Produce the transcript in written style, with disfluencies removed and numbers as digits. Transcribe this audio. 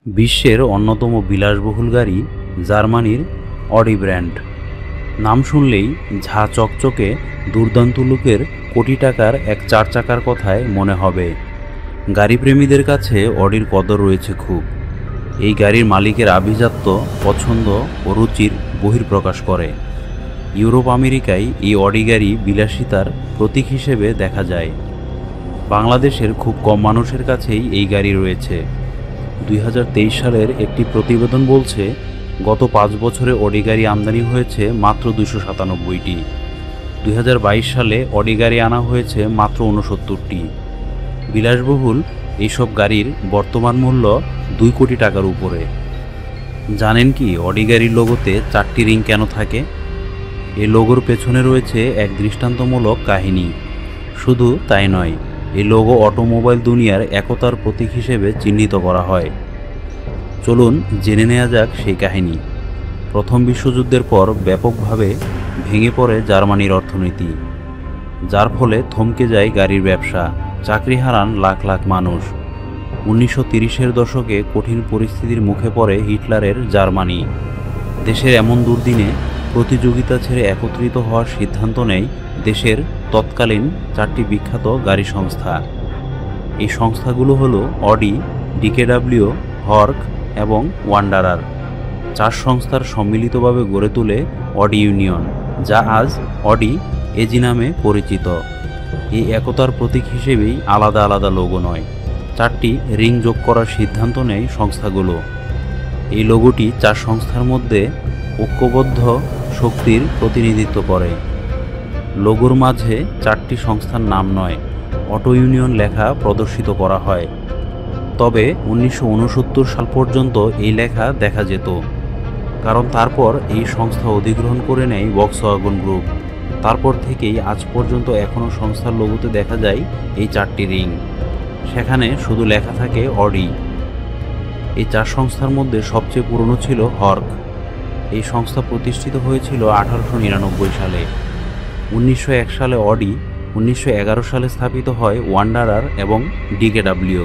বিশ্বের অন্যতম বিলাসবহুল গাড়ি জার্মানির অডি ব্র্যান্ড। নাম শুনলেই ঝাঁ চকচকে দুর্দান্ত লুকের কোটি টাকার এক চার চাকার কথায় মনে হবে। গাড়িপ্রেমীদের কাছে অডির কদর রয়েছে খুব। এই গাড়ির মালিকের আভিজাত্য, পছন্দ ও রুচির বহিঃপ্রকাশ করে। ইউরোপ আমেরিকায় এই অডি গাড়ি বিলাসিতার প্রতীক হিসেবে দেখা যায়। বাংলাদেশের খুব কম মানুষের কাছেই এই গাড়ি রয়েছে। 2023 সালের একটি প্রতিবেদন বলছে, গত 5 বছরে অডি গাড়ি আমদানি হয়েছে মাত্র 297টি। 2022 সালে অডি গাড়ি আনা হয়েছে মাত্র 69টি। বিলাসবহুল এইসব গাড়ির বর্তমান মূল্য 2 কোটি টাকার উপরে। জানেন কি অডি গাড়ির লোগোতে 4টি রিং কেন থাকে? এই লোগোর পেছনে রয়েছে এক দৃষ্টান্তমূলক কাহিনী। শুধু তাই নয়, এই লোগো অটোমোবাইল দুনিয়ার একতার প্রতীক হিসেবে চিহ্নিত করা হয়। চলুন জেনে নেওয়া যাক সেই কাহিনী। প্রথম বিশ্বযুদ্ধের পর ব্যাপকভাবে ভেঙে পড়ে জার্মানির অর্থনীতি, যার ফলে থমকে যায় গাড়ির ব্যবসা, চাকরি হারান লাখ লাখ মানুষ। 1930-এর দশকে কঠিন পরিস্থিতির মুখে পড়ে হিটলারের জার্মানি। দেশের এমন দুর্দিনে প্রতিযোগিতা ছেড়ে একত্রিত হওয়ার সিদ্ধান্ত নেয় দেশের তৎকালীন 4টি বিখ্যাত গাড়ি সংস্থা। এই সংস্থাগুলো হলো অডি, ডিকেডাব্লিউ, হর্ক এবং ওয়ান্ডারার। 4 সংস্থার সম্মিলিতভাবে গড়ে তোলে অডি ইউনিয়ন, যা আজ অডি এজি নামে পরিচিত। এই একতার প্রতীক হিসেবেই আলাদা আলাদা লোগো নয়, 4টি রিং যোগ করার সিদ্ধান্ত নেয় সংস্থাগুলো। এই লোগোটি 4 সংস্থার মধ্যে ঐক্যবদ্ধ শক্তির প্রতিনিধিত্ব করে। লোগোর মাঝে 4টি সংস্থার নাম নয়, অটো ইউনিয়ন লেখা প্রদর্শিত করা হয়। তবে 1969 সাল পর্যন্ত এই লেখা দেখা যেত, কারণ তারপর এই সংস্থা অধিগ্রহণ করে নেয় ভক্সওয়াগন গ্রুপ। তারপর থেকেই আজ পর্যন্ত এখনও সংস্থার লোগোতে দেখা যায় এই 4টি রিং। সেখানে শুধু লেখা থাকে অডি। এই 4 সংস্থার মধ্যে সবচেয়ে পুরনো ছিল হর্ক। এই সংস্থা প্রতিষ্ঠিত হয়েছিল 1899 সালে। 1901 সালে অডি, 1911 সালে স্থাপিত হয় ওয়ান্ডারার এবং ডিকেডাব্লিউ।